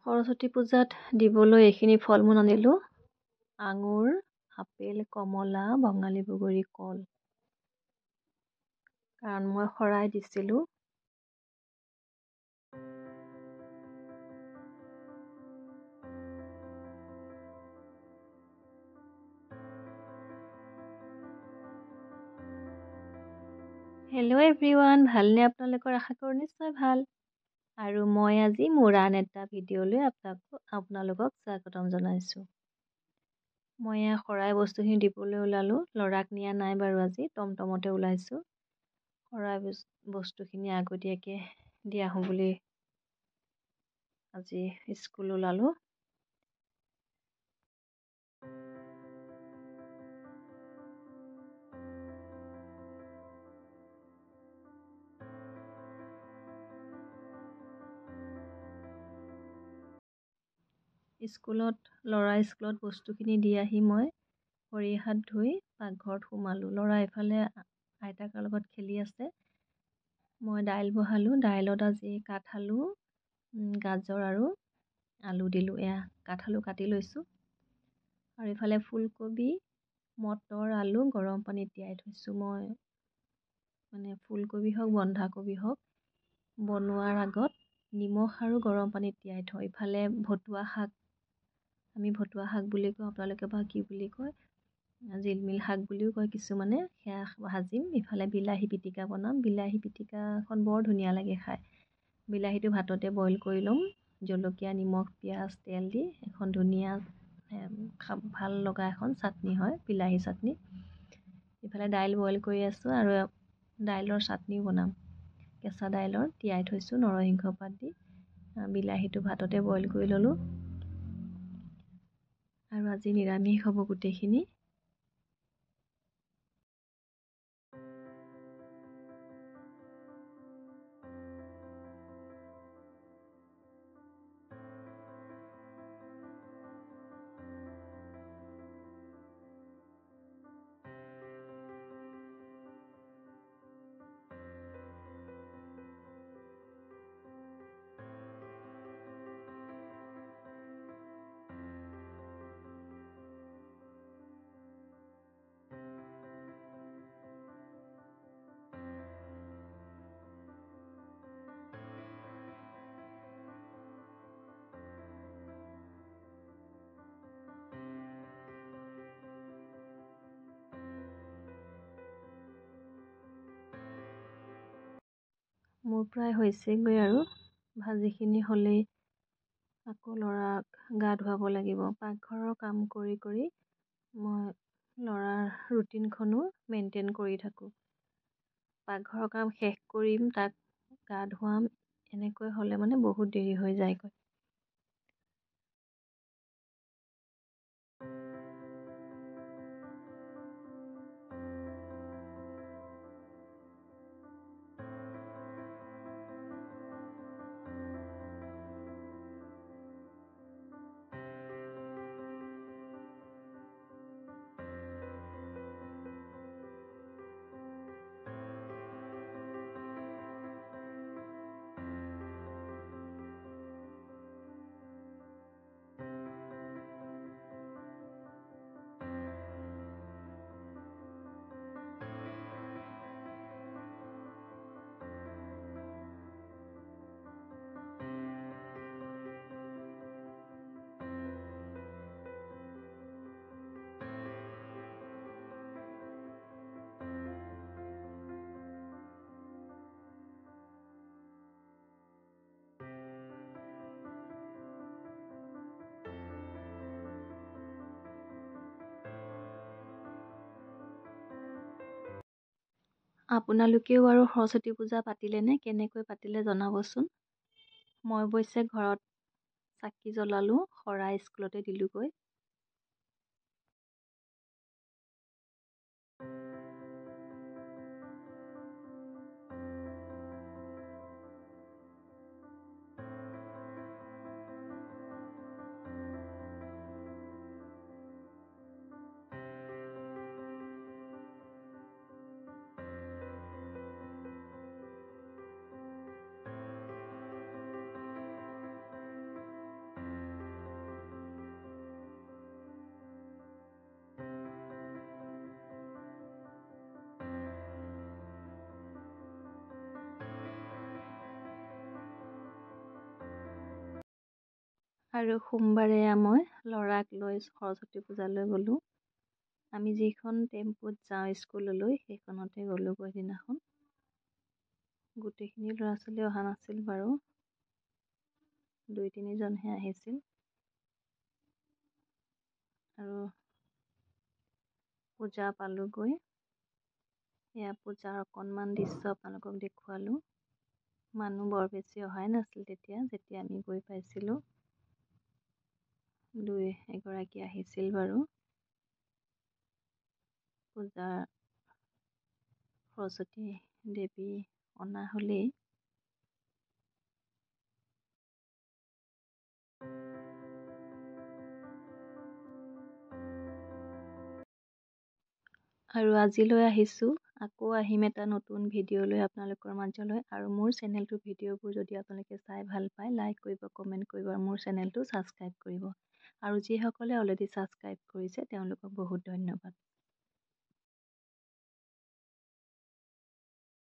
সৰস্বতী পূজাত দিবলৈ এইখিনি ফল মূল আনিলোঁ। আঙুৰ, আপেল, কমলা, বঙালী বগৰী, কল। কাৰণ মই শৰাই দিছিলোঁ। হেল্ল' এভৰিৱান, ভালনে আপোনালোকৰ? আশা কৰোঁ নিশ্চয় ভাল। আৰু মই আজি মোৰ আন এটা ভিডিঅ'লৈ আপোনালোকক স্বাগতম জনাইছোঁ। মই এয়া শৰাই বস্তুখিনি দিবলৈ ওলালোঁ। ল'ৰাক নিয়া নাই বাৰু, আজি টমটমতে ওলাইছোঁ। শৰাই বস্তুখিনি আগতীয়াকৈ দি আহোঁ বুলি আজি স্কুল ওলালোঁ। ল'ৰা স্কুলত বস্তুখিনি দি আহি মই ভৰি হাত ধুই পাকঘৰত সোমালোঁ। ল'ৰা এফালে আইতাকৰ লগত খেলি আছে। মই দাইল বহালোঁ। দাইলত আজি কাঠআলু, গাজৰ আৰু আলু দিলোঁ। এয়া কাঠআলু কাটি লৈছোঁ। আৰু ইফালে ফুলকবি, মটৰ, আলু গৰম পানীত তিয়াই থৈছোঁ। মই ফুলকবি হওক বন্ধাকবি হওক বনোৱাৰ আগত নিমখ আৰু গৰম পানীত তিয়াই থওঁ। ইফালে ভতুৱা শাক, আমি ভতুৱা শাক বুলি কওঁ, আপোনালোকে বা কি বুলি কয়, জিলমিল শাক বুলিও কয় কিছুমানে। সেয়া ভাজিম। ইফালে বিলাহী পিটিকা বনাম। বিলাহী পিটিকাখন বৰ ধুনীয়া লাগে খাই। বিলাহীটো ভাততে বইল কৰি ল'ম। জলকীয়া, নিমখ, পিঁয়াজ, তেল দি এখন ধুনীয়া ভাল লগা এখন চাটনি হয়, বিলাহী চাটনি। ইফালে দাইল বইল কৰি আছোঁ আৰু দাইলৰ চাটনিও বনাম। কেঁচা দাইলৰ তিয়াই থৈছোঁ নৰসিংহ পাত দি। বিলাহীটো ভাততে বইল কৰি ল'লোঁ। আৰু আজি নিৰামিষ হ'ব গোটেইখিনি। মোৰ প্ৰায় হৈছেগৈ আৰু ভাজিখিনি হ'লেই আকৌ ল'ৰাক গা ধুৱাব লাগিব। পাকঘৰৰ কাম কৰি কৰি মই ল'ৰাৰ ৰুটিনখনো মেইনটেইন কৰি থাকোঁ। পাকঘৰৰ কাম শেষ কৰিম, তাক গা ধুৱাম, এনেকৈ হ'লে বহুত দেৰি হৈ যায়গৈ। আপোনালোকেও আৰু সৰস্বতী পূজা পাতিলেনে? কেনেকৈ পাতিলে জনাবচোন। মই অৱশ্যে ঘৰত চাকি জ্বলালোঁ, শৰাই স্কুলতে দিলোঁগৈ। আৰু সোমবাৰে মই ল'ৰাক লৈ সৰস্বতী পূজালৈ গ'লোঁ। আমি যিখন টেম্পুত যাওঁ স্কুললৈ সেইখনতে গ'লোঁ সেইদিনাখন। গোটেইখিনি ল'ৰা ছোৱালী অহা নাছিল বাৰু, 2-3জনহে আহিছিল। আৰু পূজা পালোগৈ। এয়া পূজাৰ অকণমান দৃশ্য আপোনালোকক দেখুৱালোঁ। মানুহ বৰ বেছি অহাই নাছিল যেতিয়া আমি গৈ পাইছিলোঁ। 2-এগৰাকী আহিছিল বাৰু। পূজাৰ সৰস্বতী দেৱী অনা হ'লেই। আৰু আজিলৈ আহিছোঁ, আকৌ আহিম এটা নতুন ভিডিঅ' লৈ আপোনালোকৰ মাজলৈ। আৰু মোৰ চেনেলটোৰ ভিডিঅ'বোৰ যদি আপোনালোকে চাই ভাল পায়, লাইক কৰিব, কমেণ্ট কৰিব আৰু মোৰ চেনেলটো ছাবস্ক্ৰাইব কৰিব। আৰু যিসকলে অলৰেডি ছাবস্ক্ৰাইব কৰিছে তেওঁলোকক বহুত ধন্যবাদ।